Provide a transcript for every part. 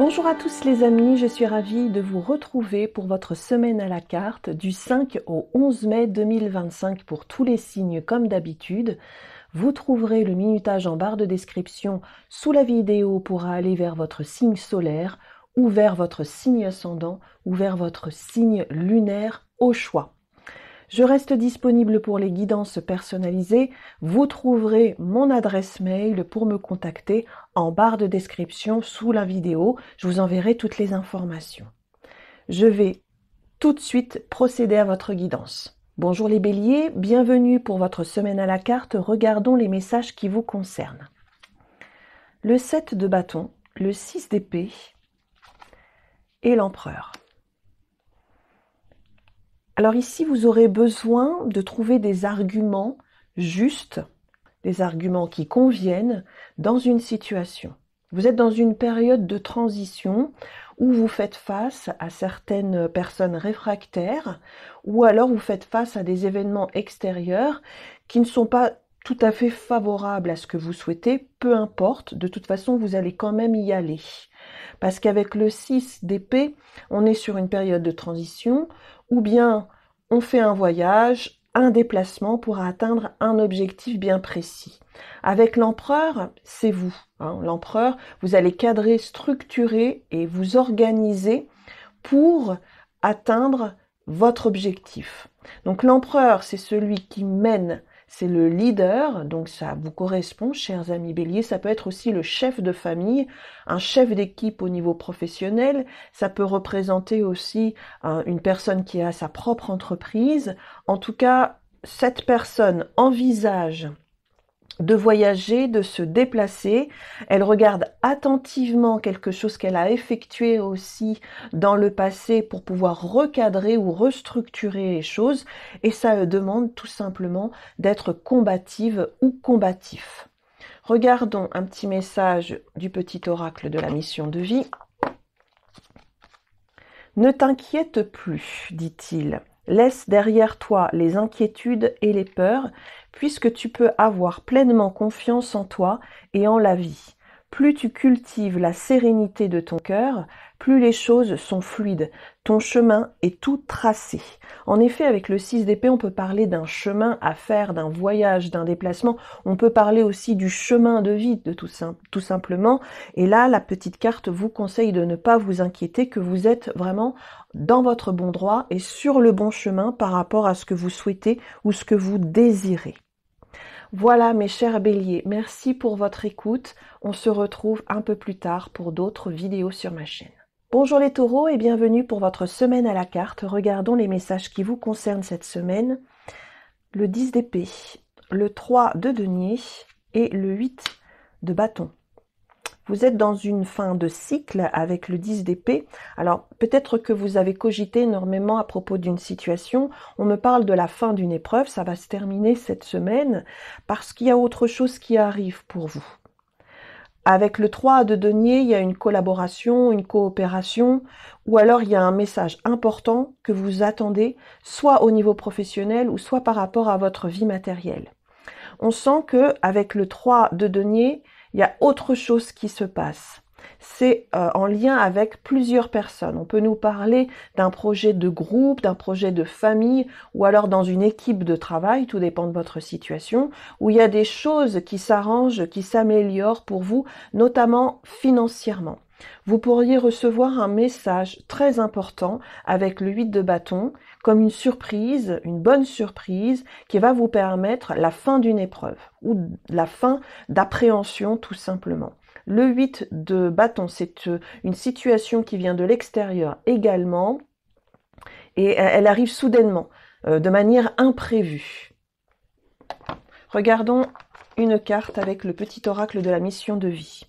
Bonjour à tous les amis, je suis ravie de vous retrouver pour votre semaine à la carte du 5 au 11 mai 2025 pour tous les signes comme d'habitude. Vous trouverez le minutage en barre de description sous la vidéo pour aller vers votre signe solaire ou vers votre signe ascendant ou vers votre signe lunaire au choix. Je reste disponible pour les guidances personnalisées. Vous trouverez mon adresse mail pour me contacter en barre de description sous la vidéo. Je vous enverrai toutes les informations. Je vais tout de suite procéder à votre guidance. Bonjour les béliers, bienvenue pour votre semaine à la carte. Regardons les messages qui vous concernent. Le 7 de bâton, le 6 d'épée et l'empereur. Alors ici, vous aurez besoin de trouver des arguments justes, des arguments qui conviennent dans une situation. Vous êtes dans une période de transition où vous faites face à certaines personnes réfractaires ou alors vous faites face à des événements extérieurs qui ne sont pas tout à fait favorables à ce que vous souhaitez, peu importe, de toute façon, vous allez quand même y aller. Parce qu'avec le 6 d'épée, on est sur une période de transition, ou bien on fait un voyage, un déplacement pour atteindre un objectif bien précis. Avec l'empereur, c'est vous. L'empereur, vous allez cadrer, structurer et vous organiser pour atteindre votre objectif. Donc l'empereur, c'est celui qui mène, c'est le leader, donc ça vous correspond, chers amis béliers. Ça peut être aussi le chef de famille, un chef d'équipe au niveau professionnel. Ça peut représenter aussi une personne qui a sa propre entreprise. En tout cas, cette personne envisage de voyager, de se déplacer. Elle regarde attentivement quelque chose qu'elle a effectué aussi dans le passé pour pouvoir recadrer ou restructurer les choses. Et ça demande tout simplement d'être combative ou combatif. Regardons un petit message du petit oracle de la mission de vie. Ne t'inquiète plus, dit-il. Laisse derrière toi les inquiétudes et les peurs, puisque tu peux avoir pleinement confiance en toi et en la vie. Plus tu cultives la sérénité de ton cœur, plus les choses sont fluides. Ton chemin est tout tracé. En effet, avec le 6 d'épée, on peut parler d'un chemin à faire, d'un voyage, d'un déplacement. On peut parler aussi du chemin de vie, de tout simplement. Et là, la petite carte vous conseille de ne pas vous inquiéter, que vous êtes vraiment dans votre bon droit et sur le bon chemin par rapport à ce que vous souhaitez ou ce que vous désirez. Voilà mes chers béliers, merci pour votre écoute. On se retrouve un peu plus tard pour d'autres vidéos sur ma chaîne. Bonjour les taureaux et bienvenue pour votre semaine à la carte. Regardons les messages qui vous concernent cette semaine. Le 10 d'épée, le 3 de denier et le 8 de bâton. Vous êtes dans une fin de cycle avec le 10 d'épée. Alors, peut-être que vous avez cogité énormément à propos d'une situation. On me parle de la fin d'une épreuve. Ça va se terminer cette semaine parce qu'il y a autre chose qui arrive pour vous. Avec le 3 de denier, il y a une collaboration, une coopération, ou alors il y a un message important que vous attendez, soit au niveau professionnel ou soit par rapport à votre vie matérielle. On sent que avec le 3 de denier, il y a autre chose qui se passe. C'est en lien avec plusieurs personnes. On peut nous parler d'un projet de groupe, d'un projet de famille, ou alors dans une équipe de travail, tout dépend de votre situation, où il y a des choses qui s'arrangent, qui s'améliorent pour vous, notamment financièrement. Vous pourriez recevoir un message très important avec le 8 de bâton, comme une surprise, une bonne surprise, qui va vous permettre la fin d'une épreuve, ou la fin d'appréhension tout simplement. Le 8 de bâton, c'est une situation qui vient de l'extérieur également, et elle arrive soudainement, de manière imprévue. Regardons une carte avec le petit oracle de la mission de vie.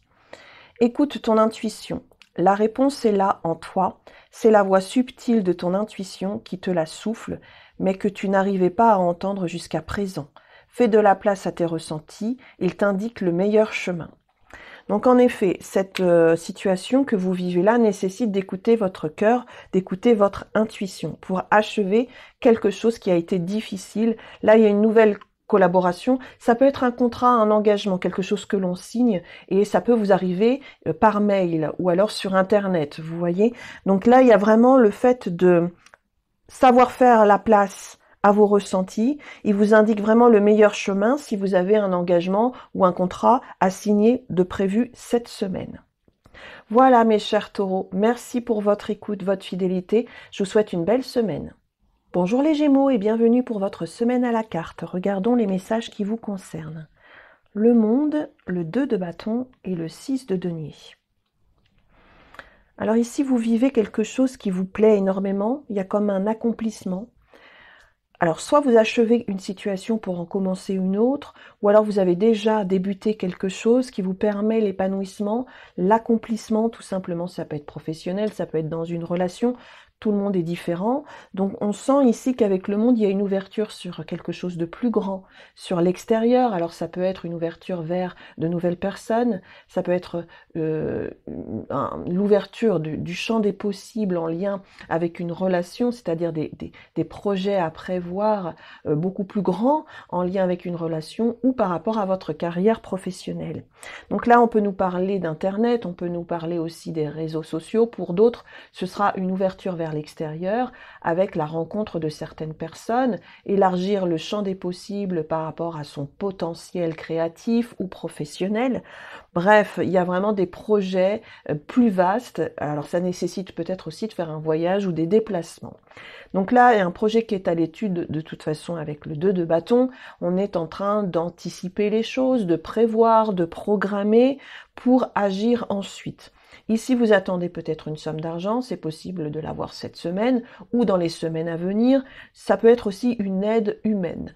Écoute ton intuition. La réponse est là en toi. C'est la voix subtile de ton intuition qui te la souffle, mais que tu n'arrivais pas à entendre jusqu'à présent. Fais de la place à tes ressentis. Il t'indique le meilleur chemin. Donc en effet, cette situation que vous vivez là nécessite d'écouter votre cœur, d'écouter votre intuition pour achever quelque chose qui a été difficile. Là, il y a une nouvelle collaboration, ça peut être un contrat, un engagement, quelque chose que l'on signe et ça peut vous arriver par mail ou alors sur Internet, vous voyez. Donc là, il y a vraiment le fait de savoir faire la place à vos ressentis. Il vous indique vraiment le meilleur chemin si vous avez un engagement ou un contrat à signer de prévu cette semaine. Voilà mes chers taureaux, merci pour votre écoute, votre fidélité. Je vous souhaite une belle semaine. Bonjour les Gémeaux et bienvenue pour votre semaine à la carte. Regardons les messages qui vous concernent. Le monde, le 2 de bâton et le 6 de denier. Alors ici, vous vivez quelque chose qui vous plaît énormément. Il y a comme un accomplissement. Alors soit vous achevez une situation pour en commencer une autre, ou alors vous avez déjà débuté quelque chose qui vous permet l'épanouissement, l'accomplissement tout simplement. Ça peut être professionnel, ça peut être dans une relation. Tout le monde est différent. Donc on sent ici qu'avec le monde, il y a une ouverture sur quelque chose de plus grand, sur l'extérieur. Alors ça peut être une ouverture vers de nouvelles personnes, ça peut être l'ouverture du champ des possibles en lien avec une relation, c'est-à-dire des projets à prévoir beaucoup plus grands en lien avec une relation ou par rapport à votre carrière professionnelle. Donc là, on peut nous parler d'Internet, on peut nous parler aussi des réseaux sociaux. Pour d'autres, ce sera une ouverture vers l'extérieur avec la rencontre de certaines personnes, élargir le champ des possibles par rapport à son potentiel créatif ou professionnel. Bref, il y a vraiment des projets plus vastes. Alors ça nécessite peut-être aussi de faire un voyage ou des déplacements. Donc là, il y a un projet qui est à l'étude de toute façon avec le 2 de bâton. On est en train d'anticiper les choses, de prévoir, de programmer pour agir ensuite. Ici, vous attendez peut-être une somme d'argent, c'est possible de l'avoir cette semaine ou dans les semaines à venir. Ça peut être aussi une aide humaine.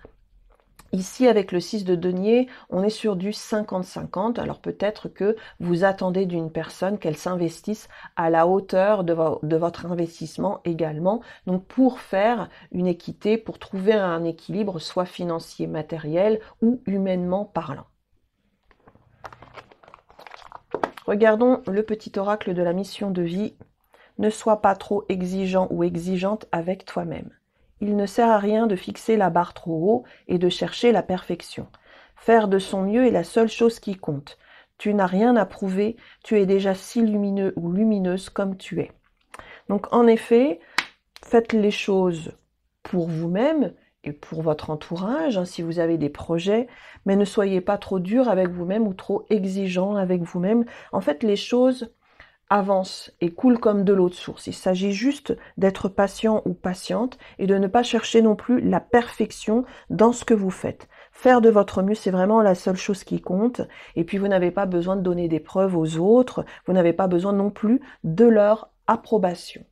Ici, avec le 6 de denier, on est sur du 50-50. Alors peut-être que vous attendez d'une personne qu'elle s'investisse à la hauteur de votre investissement également. Donc pour faire une équité, pour trouver un équilibre, soit financier, matériel ou humainement parlant. Regardons le petit oracle de la mission de vie. Ne sois pas trop exigeant ou exigeante avec toi-même. Il ne sert à rien de fixer la barre trop haut et de chercher la perfection. Faire de son mieux est la seule chose qui compte. Tu n'as rien à prouver, tu es déjà si lumineux ou lumineuse comme tu es. Donc en effet, faites les choses pour vous-même et pour votre entourage, si vous avez des projets, mais ne soyez pas trop dur avec vous-même ou trop exigeant avec vous-même. En fait, les choses avancent et coulent comme de l'eau de source. Il s'agit juste d'être patient ou patiente et de ne pas chercher non plus la perfection dans ce que vous faites. Faire de votre mieux, c'est vraiment la seule chose qui compte. Et puis, vous n'avez pas besoin de donner des preuves aux autres. Vous n'avez pas besoin non plus de leur approbation.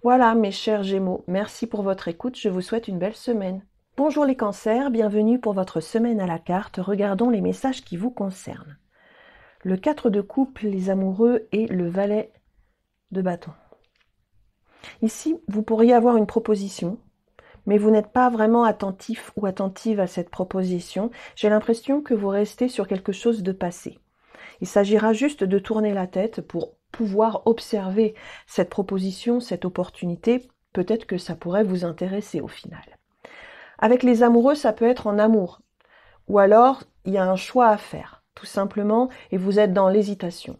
Voilà, mes chers Gémeaux, merci pour votre écoute. Je vous souhaite une belle semaine. Bonjour les cancers, bienvenue pour votre semaine à la carte. Regardons les messages qui vous concernent. Le 4 de coupe, les amoureux et le valet de bâton. Ici, vous pourriez avoir une proposition, mais vous n'êtes pas vraiment attentif ou attentive à cette proposition. J'ai l'impression que vous restez sur quelque chose de passé. Il s'agira juste de tourner la tête pour pouvoir observer cette proposition, cette opportunité. Peut-être que ça pourrait vous intéresser au final. Avec les amoureux, ça peut être en amour. Ou alors, il y a un choix à faire, tout simplement, et vous êtes dans l'hésitation.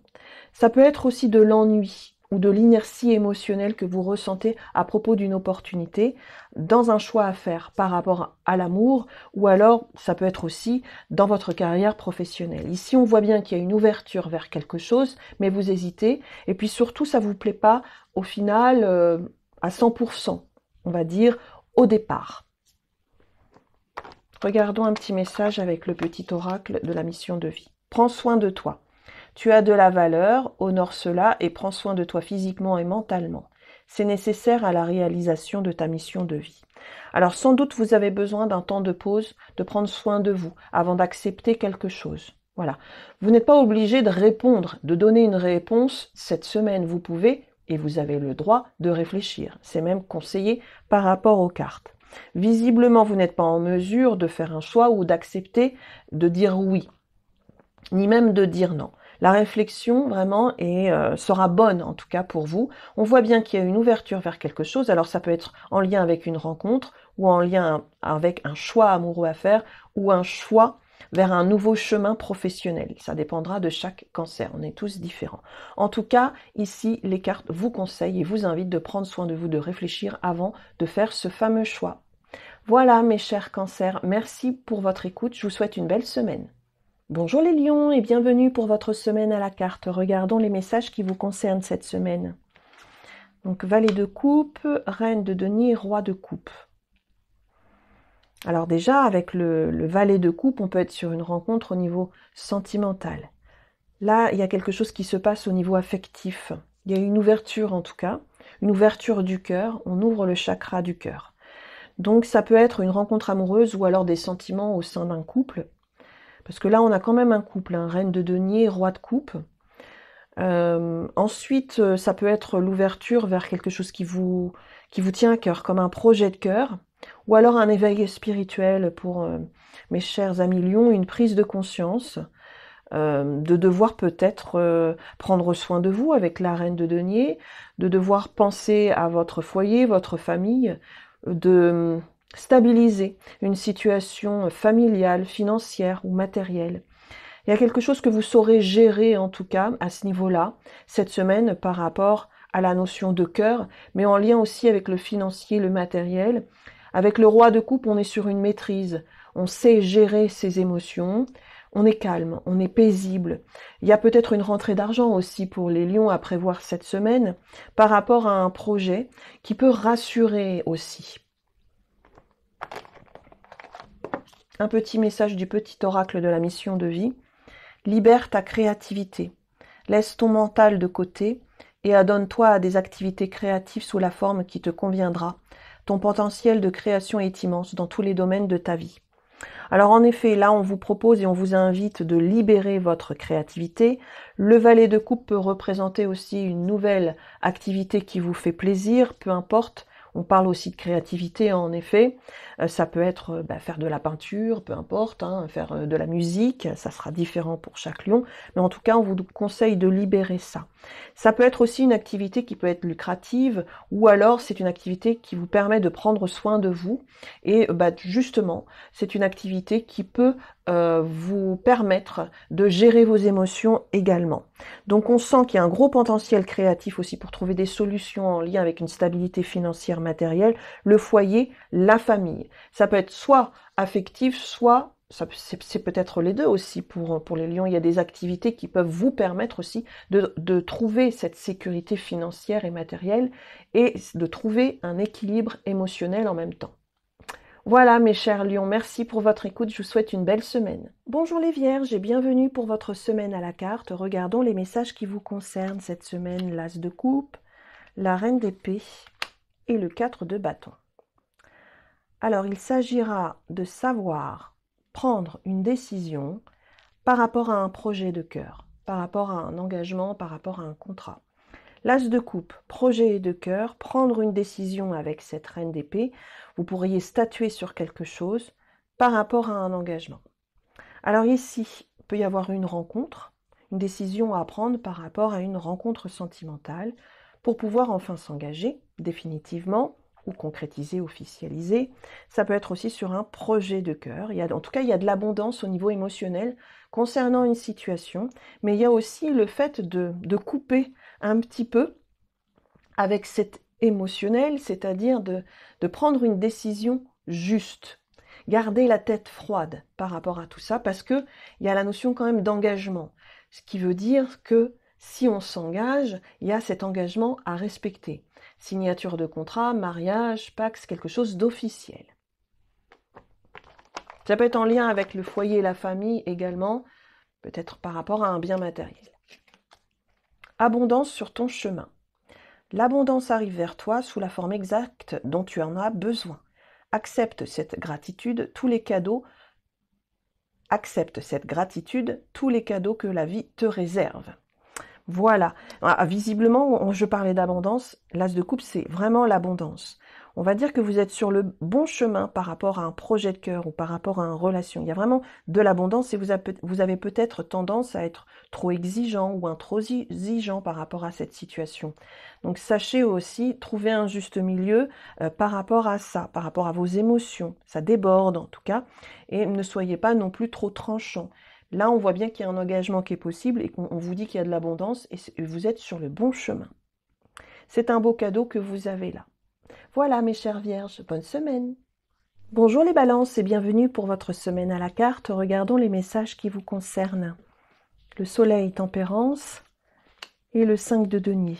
Ça peut être aussi de l'ennui ou de l'inertie émotionnelle que vous ressentez à propos d'une opportunité, dans un choix à faire par rapport à l'amour, ou alors ça peut être aussi dans votre carrière professionnelle. Ici, on voit bien qu'il y a une ouverture vers quelque chose, mais vous hésitez, et puis surtout, ça vous plaît pas au final à 100%, on va dire, au départ. Regardons un petit message avec le petit oracle de la mission de vie. Prends soin de toi. Tu as de la valeur, honore cela et prends soin de toi physiquement et mentalement. C'est nécessaire à la réalisation de ta mission de vie. Alors sans doute vous avez besoin d'un temps de pause, de prendre soin de vous avant d'accepter quelque chose. Voilà. Vous n'êtes pas obligé de répondre, de donner une réponse cette semaine. Vous pouvez, et vous avez le droit, de réfléchir. C'est même conseillé par rapport aux cartes. Visiblement, vous n'êtes pas en mesure de faire un choix ou d'accepter de dire oui, ni même de dire non. La réflexion vraiment sera bonne en tout cas pour vous. On voit bien qu'il y a une ouverture vers quelque chose. Alors ça peut être en lien avec une rencontre ou en lien avec un choix amoureux à faire ou un choix vers un nouveau chemin professionnel. Ça dépendra de chaque cancer. On est tous différents. En tout cas, ici, les cartes vous conseillent et vous invitent de prendre soin de vous, de réfléchir avant de faire ce fameux choix. Voilà mes chers cancers, merci pour votre écoute, je vous souhaite une belle semaine. Bonjour les lions et bienvenue pour votre semaine à la carte. Regardons les messages qui vous concernent cette semaine. Donc valet de coupe, reine de denier, roi de coupe. Alors déjà avec le valet de coupe, on peut être sur une rencontre au niveau sentimental. Là, il y a quelque chose qui se passe au niveau affectif. Il y a une ouverture en tout cas, une ouverture du cœur, on ouvre le chakra du cœur. Donc ça peut être une rencontre amoureuse ou alors des sentiments au sein d'un couple. Parce que là, on a quand même un couple, hein, reine de denier, roi de coupe. Ensuite, ça peut être l'ouverture vers quelque chose qui vous tient à cœur, comme un projet de cœur. Ou alors un éveil spirituel pour mes chers amis lions, une prise de conscience de devoir peut-être prendre soin de vous avec la reine de denier, de devoir penser à votre foyer, votre famille, de stabiliser une situation familiale, financière ou matérielle. Il y a quelque chose que vous saurez gérer en tout cas à ce niveau-là, cette semaine par rapport à la notion de cœur, mais en lien aussi avec le financier, le matériel. Avec le roi de coupe, on est sur une maîtrise, on sait gérer ses émotions, on est calme, on est paisible. Il y a peut-être une rentrée d'argent aussi pour les lions à prévoir cette semaine par rapport à un projet qui peut rassurer aussi. Un petit message du petit oracle de la mission de vie. Libère ta créativité. Laisse ton mental de côté et adonne-toi à des activités créatives sous la forme qui te conviendra. Ton potentiel de création est immense dans tous les domaines de ta vie. Alors en effet, là on vous propose et on vous invite de libérer votre créativité. Le valet de coupe peut représenter aussi une nouvelle activité qui vous fait plaisir, peu importe. On parle aussi de créativité en effet. Ça peut être faire de la peinture, peu importe, hein, faire de la musique, ça sera différent pour chaque lion. Mais en tout cas, on vous conseille de libérer ça. Ça peut être aussi une activité qui peut être lucrative ou alors c'est une activité qui vous permet de prendre soin de vous. Et justement, c'est une activité qui peut vous permettre de gérer vos émotions également. Donc on sent qu'il y a un gros potentiel créatif aussi pour trouver des solutions en lien avec une stabilité financière matérielle, le foyer, la famille. Ça peut être soit affectif, soit c'est peut-être les deux aussi pour les lions. Il y a des activités qui peuvent vous permettre aussi de trouver cette sécurité financière et matérielle et de trouver un équilibre émotionnel en même temps. Voilà mes chers lions, merci pour votre écoute, je vous souhaite une belle semaine. Bonjour les vierges et bienvenue pour votre semaine à la carte. Regardons les messages qui vous concernent cette semaine, l'as de coupe, la reine d'épée et le 4 de bâton. Alors il s'agira de savoir prendre une décision par rapport à un projet de cœur, par rapport à un engagement, par rapport à un contrat. L'as de coupe, projet de cœur, prendre une décision avec cette reine d'épée. Vous pourriez statuer sur quelque chose par rapport à un engagement. Alors ici, il peut y avoir une rencontre, une décision à prendre par rapport à une rencontre sentimentale pour pouvoir enfin s'engager définitivement ou concrétiser, officialiser. Ça peut être aussi sur un projet de cœur. En tout cas, il y a de l'abondance au niveau émotionnel concernant une situation, mais il y a aussi le fait de couper un petit peu avec cet émotionnel, c'est-à-dire de prendre une décision juste. Garder la tête froide par rapport à tout ça, parce qu'il y a la notion quand même d'engagement. Ce qui veut dire que si on s'engage, il y a cet engagement à respecter. Signature de contrat, mariage, pax, quelque chose d'officiel. Ça peut être en lien avec le foyer et la famille également, peut-être par rapport à un bien matériel. Abondance sur ton chemin. L'abondance arrive vers toi sous la forme exacte dont tu en as besoin. Accepte cette gratitude, tous les cadeaux que la vie te réserve. Voilà. Visiblement, je parlais d'abondance. L'as de coupe, c'est vraiment l'abondance. On va dire que vous êtes sur le bon chemin par rapport à un projet de cœur ou par rapport à une relation. Il y a vraiment de l'abondance et vous avez peut-être tendance à être trop exigeant ou trop exigeant par rapport à cette situation. Donc sachez aussi trouver un juste milieu par rapport à ça, par rapport à vos émotions. Ça déborde en tout cas. Et ne soyez pas non plus trop tranchant. Là, on voit bien qu'il y a un engagement qui est possible et qu'on vous dit qu'il y a de l'abondance et vous êtes sur le bon chemin. C'est un beau cadeau que vous avez là. Voilà mes chères vierges, bonne semaine. Bonjour les balances et bienvenue pour votre semaine à la carte. Regardons les messages qui vous concernent. Le soleil tempérance et le 5 de denier.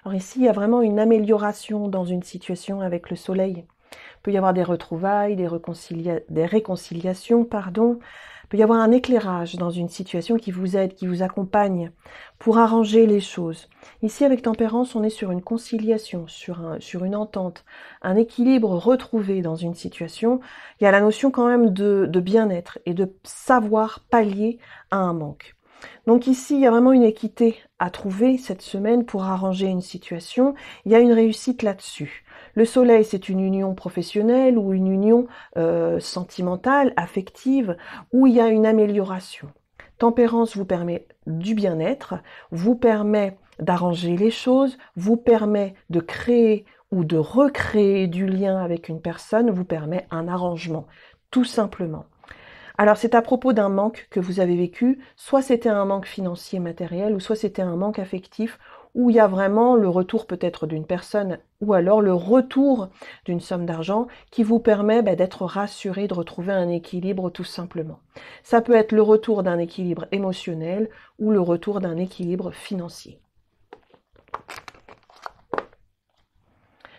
Alors ici, il y a vraiment une amélioration dans une situation avec le soleil. Il peut y avoir des retrouvailles, des réconciliations, pardon. Il peut y avoir un éclairage dans une situation qui vous aide, qui vous accompagne pour arranger les choses. Ici, avec tempérance, on est sur une conciliation, sur une entente, un équilibre retrouvé dans une situation. Il y a la notion quand même de bien-être et de savoir pallier à un manque. Donc ici, il y a vraiment une équité à trouver cette semaine pour arranger une situation. Il y a une réussite là-dessus. Le soleil, c'est une union professionnelle ou une union sentimentale, affective, où il y a une amélioration. Tempérance vous permet du bien-être, vous permet d'arranger les choses, vous permet de créer ou de recréer du lien avec une personne, vous permet un arrangement, tout simplement. Alors c'est à propos d'un manque que vous avez vécu, soit c'était un manque financier matériel, ou soit c'était un manque affectif, où il y a vraiment le retour peut-être d'une personne, ou alors le retour d'une somme d'argent qui vous permet d'être rassuré, de retrouver un équilibre tout simplement. Ça peut être le retour d'un équilibre émotionnel, ou le retour d'un équilibre financier.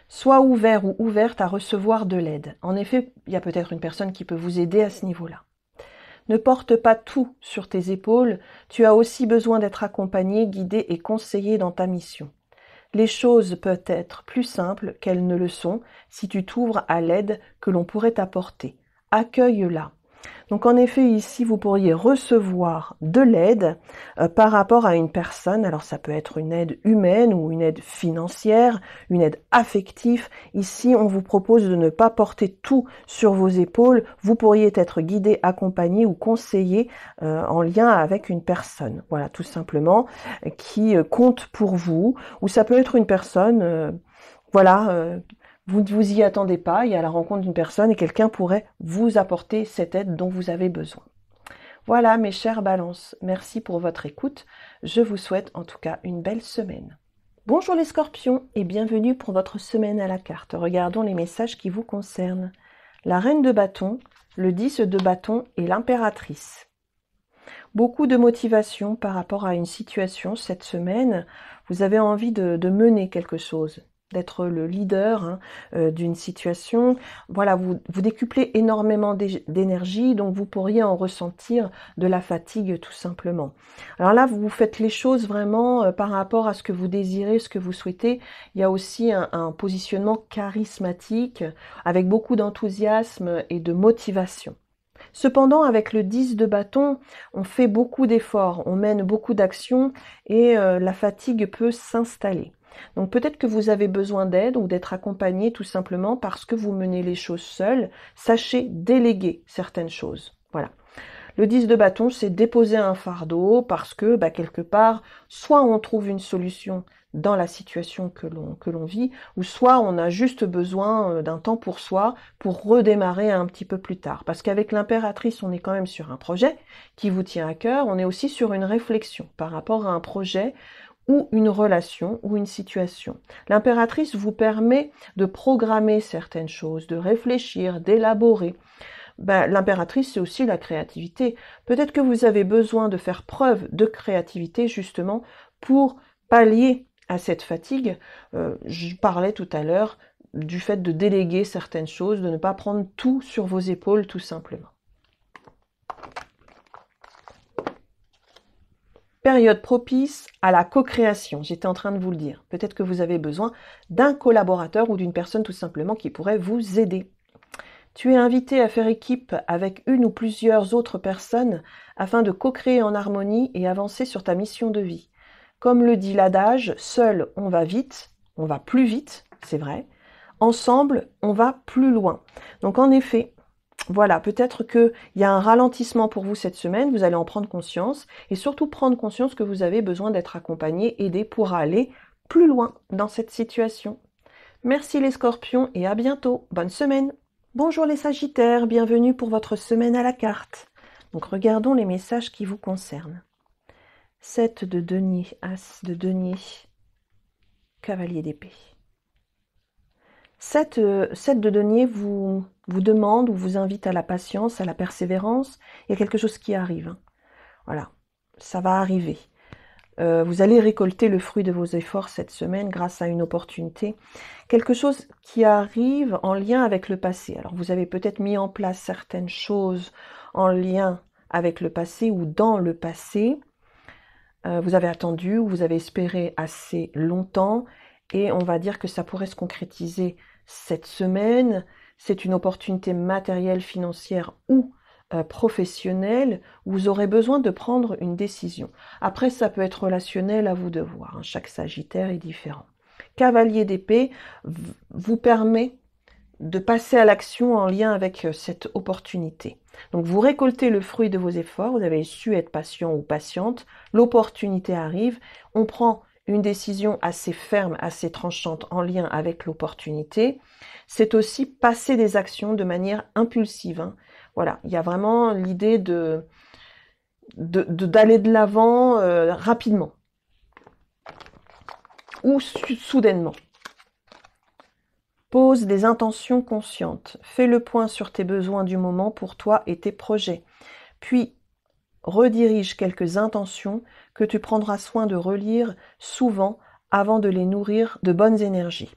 Sois ouvert ou ouverte à recevoir de l'aide. En effet, il y a peut-être une personne qui peut vous aider à ce niveau-là. Ne porte pas tout sur tes épaules, tu as aussi besoin d'être accompagné, guidé et conseillé dans ta mission. Les choses peuvent être plus simples qu'elles ne le sont si tu t'ouvres à l'aide que l'on pourrait t'apporter. Accueille-la. Donc en effet, ici, vous pourriez recevoir de l'aide par rapport à une personne. Alors ça peut être une aide humaine ou une aide financière, une aide affective. Ici, on vous propose de ne pas porter tout sur vos épaules. Vous pourriez être guidé, accompagné ou conseillé en lien avec une personne. Voilà, tout simplement, qui compte pour vous. Ou ça peut être une personne, vous ne vous y attendez pas, il y a la rencontre d'une personne et quelqu'un pourrait vous apporter cette aide dont vous avez besoin. Voilà mes chères balances, merci pour votre écoute. Je vous souhaite en tout cas une belle semaine. Bonjour les scorpions et bienvenue pour votre semaine à la carte. Regardons les messages qui vous concernent. La reine de bâton, le 10 de bâton et l'impératrice. Beaucoup de motivation par rapport à une situation cette semaine. Vous avez envie de mener quelque chose, d'être le leader d'une situation. Voilà, vous décuplez énormément d'énergie, donc vous pourriez en ressentir de la fatigue tout simplement. Alors là, vous faites les choses vraiment par rapport à ce que vous désirez, ce que vous souhaitez. Il y a aussi un positionnement charismatique, avec beaucoup d'enthousiasme et de motivation. Cependant, avec le 10 de bâton, on fait beaucoup d'efforts, on mène beaucoup d'actions et la fatigue peut s'installer. Donc peut-être que vous avez besoin d'aide ou d'être accompagné tout simplement parce que vous menez les choses seuls. Sachez déléguer certaines choses. Voilà. Le 10 de bâton, c'est déposer un fardeau parce que quelque part, soit on trouve une solution dans la situation que l'on vit, ou soit on a juste besoin d'un temps pour soi pour redémarrer un petit peu plus tard. Parce qu'avec l'impératrice, on est quand même sur un projet qui vous tient à cœur, on est aussi sur une réflexion par rapport à un projet ou une relation ou une situation. L'impératrice vous permet de programmer certaines choses, de réfléchir, d'élaborer. L'impératrice, c'est aussi la créativité. Peut-être que vous avez besoin de faire preuve de créativité justement pour pallier à cette fatigue. Je parlais tout à l'heure du fait de déléguer certaines choses, de ne pas prendre tout sur vos épaules tout simplement. Période propice à la co-création, j'étais en train de vous le dire. Peut-être que vous avez besoin d'un collaborateur ou d'une personne tout simplement qui pourrait vous aider. Tu es invité à faire équipe avec une ou plusieurs autres personnes afin de co-créer en harmonie et avancer sur ta mission de vie. Comme le dit l'adage, seul on va vite, on va plus vite, c'est vrai. Ensemble, on va plus loin. Donc en effet, voilà, peut-être qu'il y a un ralentissement pour vous cette semaine, vous allez en prendre conscience et surtout prendre conscience que vous avez besoin d'être accompagné, aidé pour aller plus loin dans cette situation. Merci les scorpions et à bientôt. Bonne semaine. Bonjour les sagittaires, bienvenue pour votre semaine à la carte. Donc regardons les messages qui vous concernent. 7 de denier, As de denier, cavalier d'épée. 7 de denier vous demande ou vous invite à la patience, à la persévérance. Il y a quelque chose qui arrive. Voilà, ça va arriver. Vous allez récolter le fruit de vos efforts cette semaine grâce à une opportunité. Quelque chose qui arrive en lien avec le passé. Alors vous avez peut-être mis en place certaines choses en lien avec le passé ou dans le passé. Vous avez attendu ou vous avez espéré assez longtemps et on va dire que ça pourrait se concrétiser cette semaine. C'est une opportunité matérielle, financière ou professionnelle où vous aurez besoin de prendre une décision. Après, ça peut être relationnel, à vous de voir. Chaque sagittaire est différent. Cavalier d'épée vous permet de passer à l'action en lien avec cette opportunité. Donc vous récoltez le fruit de vos efforts, vous avez su être patient ou patiente, l'opportunité arrive, on prend une décision assez ferme, assez tranchante en lien avec l'opportunité. C'est aussi passer des actions de manière impulsive. Hein. Voilà, il y a vraiment l'idée d'aller de l'avant rapidement ou soudainement. Pose des intentions conscientes. Fais le point sur tes besoins du moment pour toi et tes projets. Puis, redirige quelques intentions que tu prendras soin de relire souvent avant de les nourrir de bonnes énergies.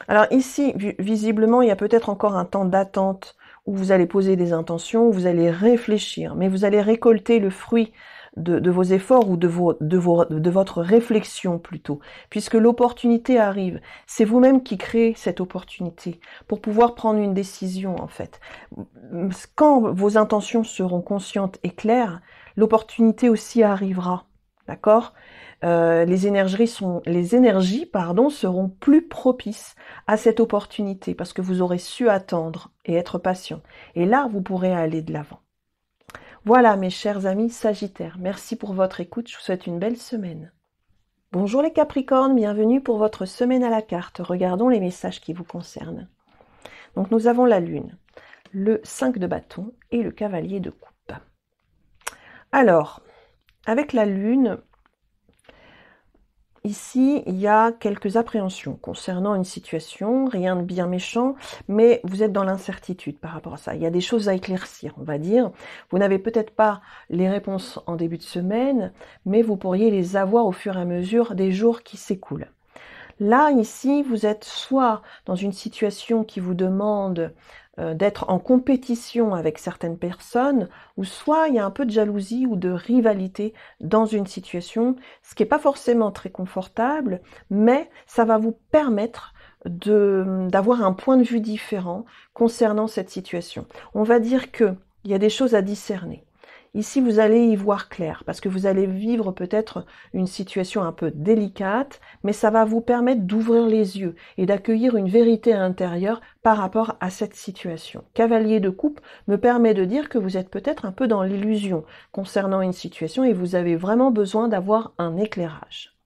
Alors ici, visiblement, il y a peut-être encore un temps d'attente où vous allez poser des intentions, où vous allez réfléchir, mais vous allez récolter le fruit de vos efforts ou de votre réflexion plutôt, puisque l'opportunité arrive. C'est vous-même qui créez cette opportunité pour pouvoir prendre une décision en fait. Quand vos intentions seront conscientes et claires, l'opportunité aussi arrivera, d'accord ? Les énergies seront plus propices à cette opportunité parce que vous aurez su attendre et être patient. Et là, vous pourrez aller de l'avant. Voilà mes chers amis Sagittaires, merci pour votre écoute, je vous souhaite une belle semaine. Bonjour les Capricornes, bienvenue pour votre semaine à la carte. Regardons les messages qui vous concernent. Donc nous avons la Lune, le 5 de bâton et le cavalier de coupe. Alors, avec la Lune, ici, il y a quelques appréhensions concernant une situation, rien de bien méchant, mais vous êtes dans l'incertitude par rapport à ça. Il y a des choses à éclaircir, on va dire. Vous n'avez peut-être pas les réponses en début de semaine, mais vous pourriez les avoir au fur et à mesure des jours qui s'écoulent. Là, ici, vous êtes soit dans une situation qui vous demande d'être en compétition avec certaines personnes, ou soit il y a un peu de jalousie ou de rivalité dans une situation, ce qui n'est pas forcément très confortable, mais ça va vous permettre d'avoir un point de vue différent concernant cette situation. On va dire qu'il y a des choses à discerner. Ici, vous allez y voir clair, parce que vous allez vivre peut-être une situation un peu délicate, mais ça va vous permettre d'ouvrir les yeux et d'accueillir une vérité intérieure par rapport à cette situation. Cavalier de coupe me permet de dire que vous êtes peut-être un peu dans l'illusion concernant une situation et vous avez vraiment besoin d'avoir un éclairage.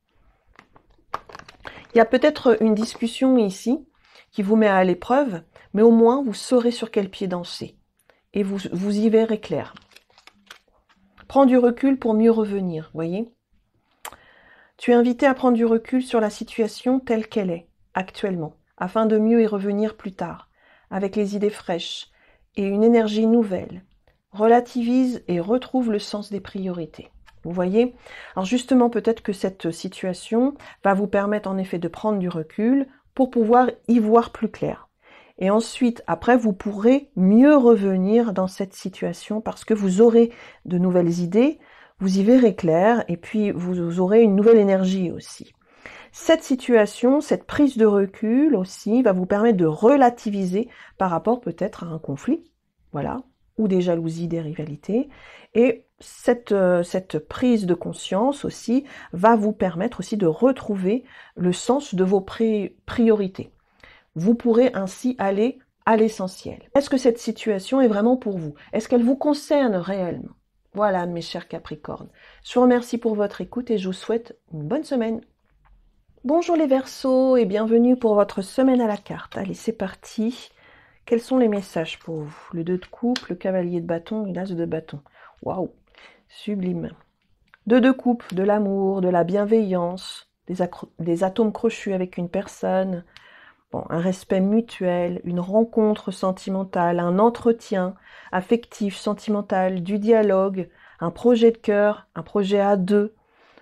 Il y a peut-être une discussion ici qui vous met à l'épreuve, mais au moins vous saurez sur quel pied danser et vous y verrez clair. Prends du recul pour mieux revenir, voyez. Tu es invité à prendre du recul sur la situation telle qu'elle est, actuellement, afin de mieux y revenir plus tard, avec les idées fraîches et une énergie nouvelle. Relativise et retrouve le sens des priorités. Vous voyez? Alors justement, peut-être que cette situation va vous permettre en effet de prendre du recul pour pouvoir y voir plus clair. Et ensuite, après, vous pourrez mieux revenir dans cette situation parce que vous aurez de nouvelles idées, vous y verrez clair et puis vous aurez une nouvelle énergie aussi. Cette situation, cette prise de recul aussi va vous permettre de relativiser par rapport peut-être à un conflit, voilà, ou des jalousies, des rivalités, et cette prise de conscience aussi va vous permettre aussi de retrouver le sens de vos priorités. Vous pourrez ainsi aller à l'essentiel. Est-ce que cette situation est vraiment pour vous? Est-ce qu'elle vous concerne réellement? Voilà, mes chers Capricornes. Je vous remercie pour votre écoute et je vous souhaite une bonne semaine. Bonjour les Verseaux et bienvenue pour votre semaine à la carte. Allez, c'est parti. Quels sont les messages pour vous? Le 2 de coupe, le cavalier de bâton et l'as de bâton. Waouh, sublime. 2 de coupe, de l'amour, de la bienveillance, des atomes crochus avec une personne, bon, un respect mutuel, une rencontre sentimentale, un entretien affectif, sentimental, du dialogue, un projet de cœur, un projet à deux.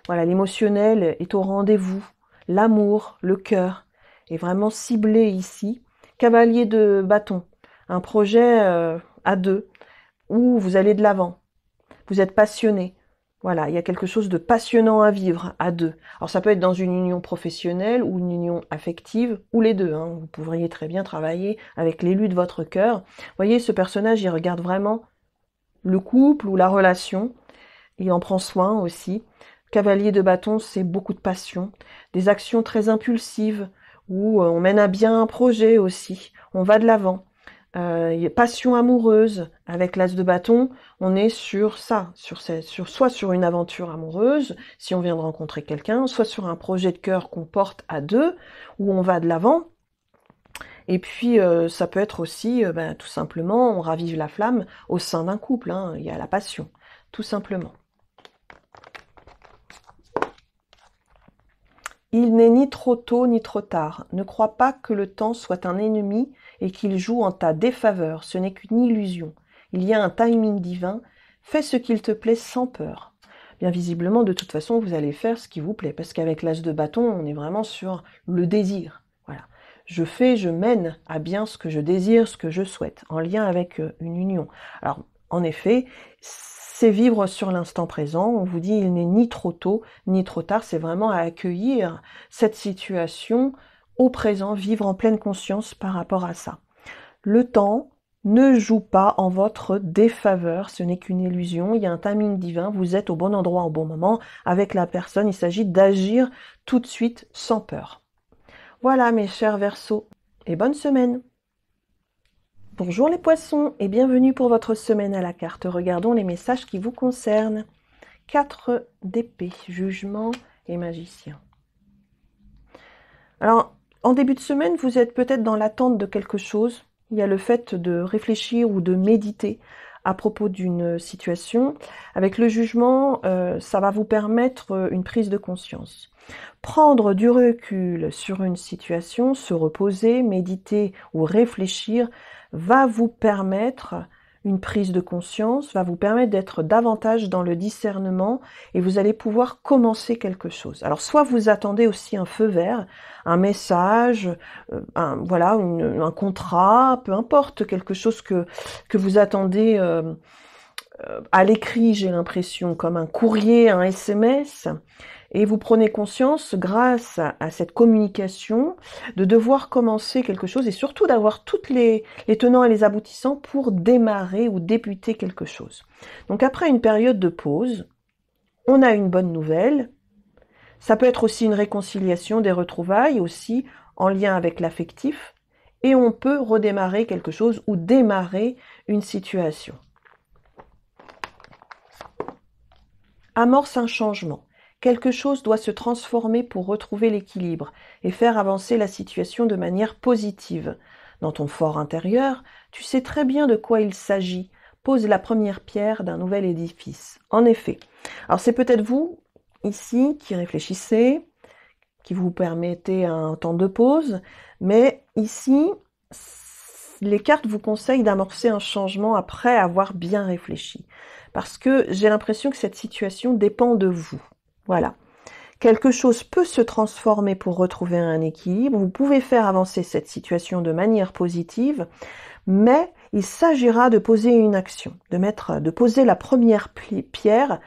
Voilà, l'émotionnel est au rendez-vous. L'amour, le cœur est vraiment ciblé ici. Cavalier de bâton, un projet à deux où vous allez de l'avant. Vous êtes passionné. Voilà, il y a quelque chose de passionnant à vivre à deux. Alors ça peut être dans une union professionnelle ou une union affective, ou les deux. Vous pourriez très bien travailler avec l'élu de votre cœur. Vous voyez, ce personnage, il regarde vraiment le couple ou la relation. Il en prend soin aussi. Cavalier de bâton, c'est beaucoup de passion. Des actions très impulsives, où on mène à bien un projet aussi. On va de l'avant. Passion amoureuse avec l'as de bâton, on est sur ça, soit sur une aventure amoureuse, si on vient de rencontrer quelqu'un, soit sur un projet de cœur qu'on porte à deux, où on va de l'avant. Et puis ça peut être aussi, tout simplement, on ravive la flamme au sein d'un couple, il y a la passion, tout simplement. Il n'est ni trop tôt ni trop tard. Ne crois pas que le temps soit un ennemi et qu'il joue en ta défaveur. Ce n'est qu'une illusion. Il y a un timing divin. Fais ce qu'il te plaît sans peur. Bien visiblement, de toute façon, vous allez faire ce qui vous plaît. Parce qu'avec l'as de bâton, on est vraiment sur le désir. Voilà. Je mène à bien ce que je désire, ce que je souhaite, en lien avec une union. Alors, en effet, c'est vivre sur l'instant présent. On vous dit, il n'est ni trop tôt, ni trop tard. C'est vraiment à accueillir cette situation au présent, vivre en pleine conscience par rapport à ça. Le temps ne joue pas en votre défaveur. Ce n'est qu'une illusion. Il y a un timing divin. Vous êtes au bon endroit au bon moment avec la personne. Il s'agit d'agir tout de suite sans peur. Voilà, mes chers Verseaux, et bonne semaine! Bonjour les poissons et bienvenue pour votre semaine à la carte. Regardons les messages qui vous concernent. 4 d'épée, jugement et magicien. Alors, en début de semaine, vous êtes peut-être dans l'attente de quelque chose. Il y a le fait de réfléchir ou de méditer à propos d'une situation. Avec le jugement, ça va vous permettre une prise de conscience. Prendre du recul sur une situation, se reposer, méditer ou réfléchir va vous permettre une prise de conscience, va vous permettre d'être davantage dans le discernement et vous allez pouvoir commencer quelque chose. Alors soit vous attendez aussi un feu vert, un message, un contrat, peu importe, quelque chose que vous attendez à l'écrit, j'ai l'impression, comme un courrier, un SMS, et vous prenez conscience, grâce à cette communication, de devoir commencer quelque chose et surtout d'avoir toutes les tenants et les aboutissants pour démarrer ou débuter quelque chose. Donc après une période de pause, on a une bonne nouvelle. Ça peut être aussi une réconciliation, des retrouvailles aussi en lien avec l'affectif, et on peut redémarrer quelque chose ou démarrer une situation. Amorce un changement. Quelque chose doit se transformer pour retrouver l'équilibre et faire avancer la situation de manière positive. Dans ton fort intérieur, tu sais très bien de quoi il s'agit. Pose la première pierre d'un nouvel édifice. En effet. Alors c'est peut-être vous, ici, qui réfléchissez, qui vous permettez un temps de pause, mais ici, les cartes vous conseillent d'amorcer un changement après avoir bien réfléchi. Parce que j'ai l'impression que cette situation dépend de vous. Voilà. Quelque chose peut se transformer pour retrouver un équilibre. Vous pouvez faire avancer cette situation de manière positive, mais il s'agira de poser une action, de poser la première pierre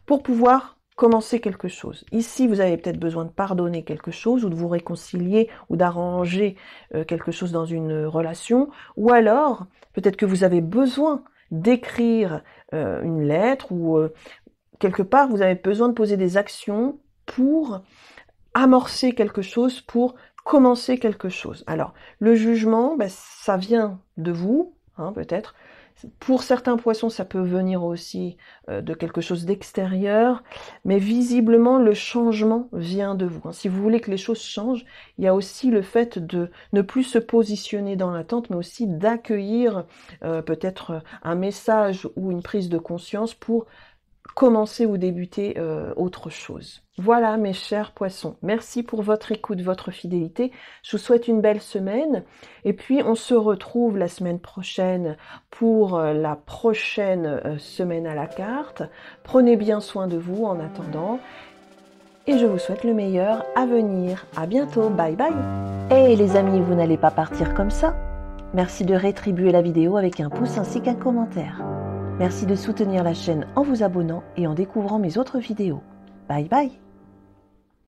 pour pouvoir commencer quelque chose. Ici, vous avez peut-être besoin de pardonner quelque chose ou de vous réconcilier ou d'arranger quelque chose dans une relation, ou alors peut-être que vous avez besoin d'écrire une lettre ou quelque part, vous avez besoin de poser des actions pour amorcer quelque chose, pour commencer quelque chose. Alors, le jugement, ben, ça vient de vous, hein, peut-être. Pour certains poissons, ça peut venir aussi de quelque chose d'extérieur, mais visiblement, le changement vient de vous. Si vous voulez que les choses changent, il y a aussi le fait de ne plus se positionner dans l'attente, mais aussi d'accueillir peut-être un message ou une prise de conscience pour commencer ou débuter autre chose. Voilà mes chers poissons, merci pour votre écoute, votre fidélité. Je vous souhaite une belle semaine et puis on se retrouve la semaine prochaine pour la prochaine semaine à la carte. Prenez bien soin de vous en attendant et je vous souhaite le meilleur à venir. À bientôt, bye bye. Hey les amis, vous n'allez pas partir comme ça. Merci de rétribuer la vidéo avec un pouce ainsi qu'un commentaire. Merci de soutenir la chaîne en vous abonnant et en découvrant mes autres vidéos. Bye bye!